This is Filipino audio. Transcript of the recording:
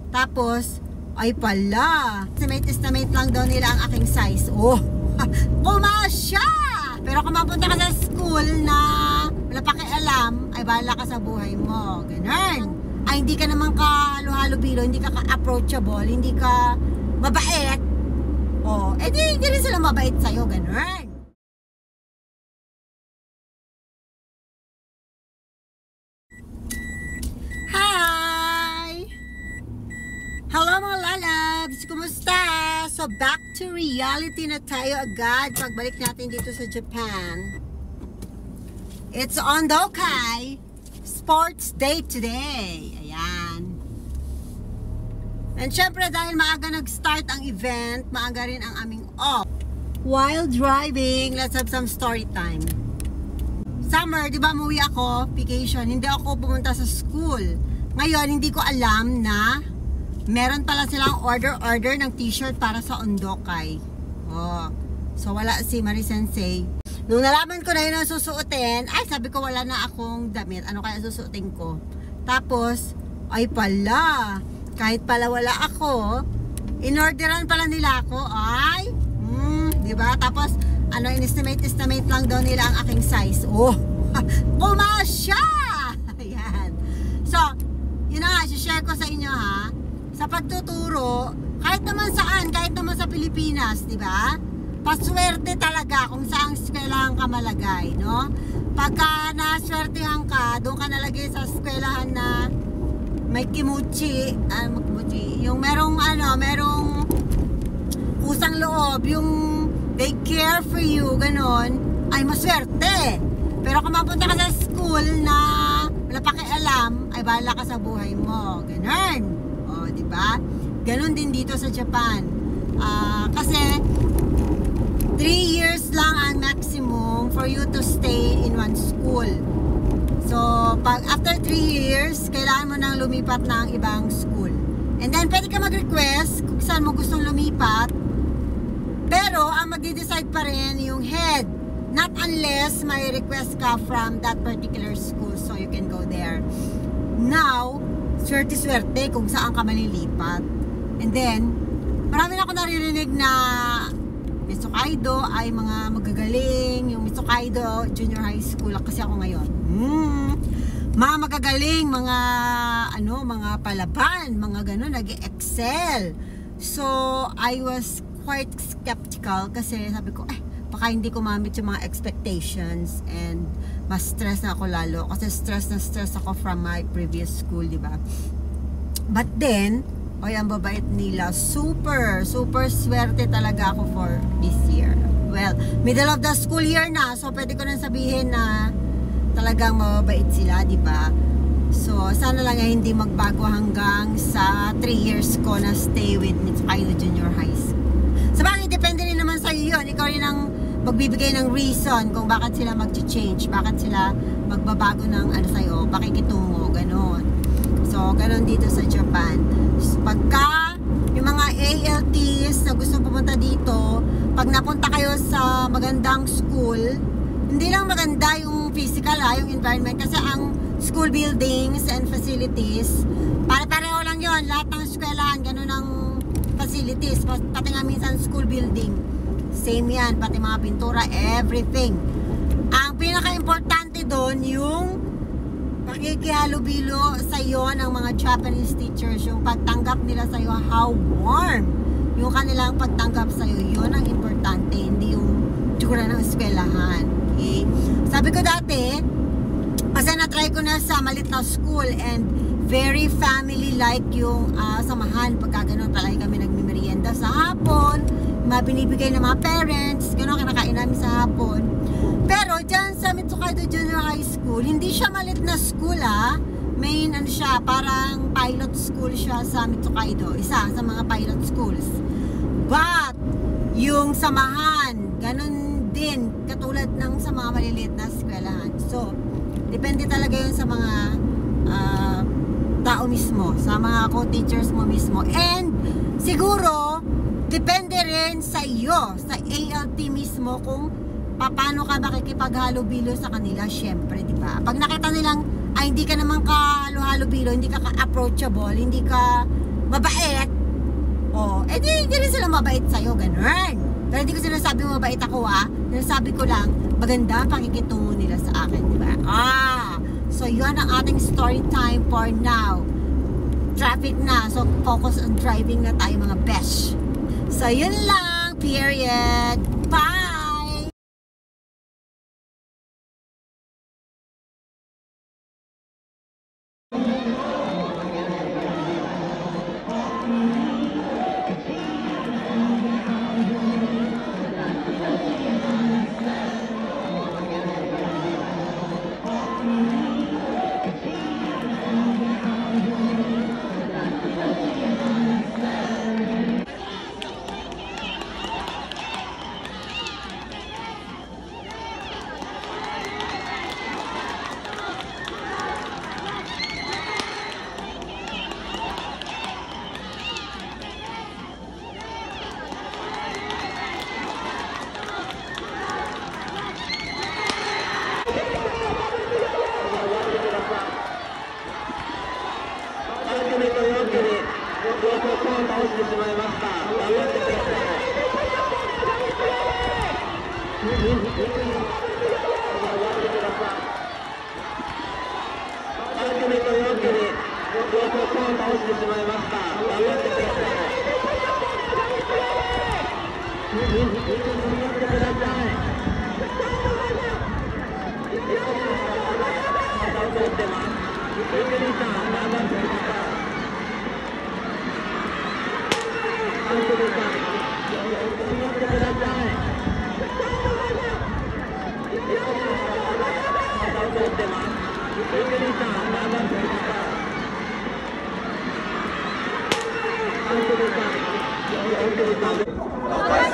Tapos, ay pala, estimate lang daw nila ang aking size. Oh, pumasya! Pero kung mapunta ka sa school na wala pakialam, ay bahala ka sa buhay mo. Ganun. Ay hindi ka naman ka-halo-halo bilo, hindi ka ka-approachable, hindi ka mabait. Oh, hindi rin sila mabait sa'yo. Ganun. Hello mga lalabs! Kumusta? So back to reality na tayo agad pagbalik natin dito sa Japan. It's Ondokai Sports Day today. Ayan. And syempre dahil maaga nag-start ang event, maaga rin ang aming off. While driving, let's have some story time. Summer, di ba umuwi ako, vacation, hindi ako pumunta sa school. Ngayon, hindi ko alam na meron pala silang order ng t-shirt para sa Ondokai. Oh. So wala si Marie Sensei. Nung nalaman ko na yun ang susuotin, ay sabi ko wala na akong damit. Ano kaya susuotin ko? Tapos, ay pala, kahit pala wala ako, inorderan pala nila ako. Ay, diba? Tapos, ano, in-estimate lang daw nila ang aking size. Oh, pumasya! Ayan. So, yun na nga, share ko sa inyo ha. Sa pagtuturo, kahit naman saan, kahit naman sa Pilipinas, di ba? Paswerte talaga kung saang eskwelahan ka malagay, no? Pagka naswertehan ka, doon ka nalagay sa eskwelahan na may kimuchi, yung merong kusang loob, yung they care for you, ganon, ay maswerte. Pero kung mapunta ka sa school na wala pakialam, ay bahala ka sa buhay mo, ganon. Oh, diba? Ganon din dito sa Japan. Kasi 3 years lang ang maximum for you to stay in one school. So, pag after 3 years, kailangan mo nang lumipat ng ibang school. And then, pwede ka mag-request kung saan mo gustong lumipat. Pero, ang mag-decide pa rin yung head. Not unless may request ka from that particular school. So, you can go there. Now, swerte-swerte kung saan ka malilipat. And then, marami na ako naririnig na Miss Hokkaido ay mga magagaling. Yung Miss Hokkaido Junior High School kasi ako ngayon. Mga magagaling, mga mga palaban, mga gano'n, nag-excel. So, I was quite skeptical kasi sabi ko, baka hindi ko ma-meet yung mga expectations and mas stress na ako lalo kasi stress ako from my previous school, di ba? But then, ang babait nila, super swerte talaga ako for this year. Well, middle of the school year na, so pwede ko nang sabihin na talagang mababait sila, di ba? So, sana lang hindi magbago hanggang sa 3 years ko na stay with Hokkaido Junior High School. Sabagay, depende rin naman sa iyo yun. Ikaw rin ang magbibigay ng reason kung bakit sila mag-change, bakit sila magbabago ng sa'yo, pakikitungo, ganon. So, ganon dito sa Japan. So, pagka yung mga ALTs na gusto pumunta dito, pag napunta kayo sa magandang school, hindi lang maganda yung physical yung environment, kasi ang school buildings and facilities, pare-pareho lang yon, lahat ng eskwelahan, ganon ang facilities, pati nga minsan school building. Same yan, pati mga pintura, everything. Ang pinaka-importante doon, yung pakikihalubilo sa iyo ng mga Japanese teachers, yung pagtanggap nila sa iyo, how warm yung kanilang pagtanggap sa iyo, yun ang importante, hindi yung tsura ng eskwelahan. Okay? Sabi ko dati, kasi na-try ko na sa malit na school and very family-like yung samahan. Pagka ganun, palagi kami nagmimerienda sa hapon, mga binibigay ng mga parents, gano'n, kinakain namin sa hapon. Pero dyan sa Hokkaido Junior High School, hindi siya malit na school main siya, parang pilot school siya sa Hokkaido, isa sa mga pilot schools. But yung samahan, ganun din, katulad ng sa mga maliliit na eskwelahan. So, depende talaga yun sa mga tao mismo, sa mga co-teachers mo mismo. And siguro, depende rin sa iyo, sa ALT mismo, kung paano ka makikipaghalubilo sa kanila, syempre, di ba? Pag nakita nilang, hindi ka naman ka halo-halo bilo, hindi ka ka-approachable, hindi ka mabait, di rin sila mabait sa'yo, ganun. Pero hindi ko sinasabi mabait ako, sinasabi ko lang, maganda ang pakikitungo nila sa akin, di ba? So yun ang ating story time for now. Traffic na, so focus on driving na tayo mga besh. So yun lang, period. Bye! Okay.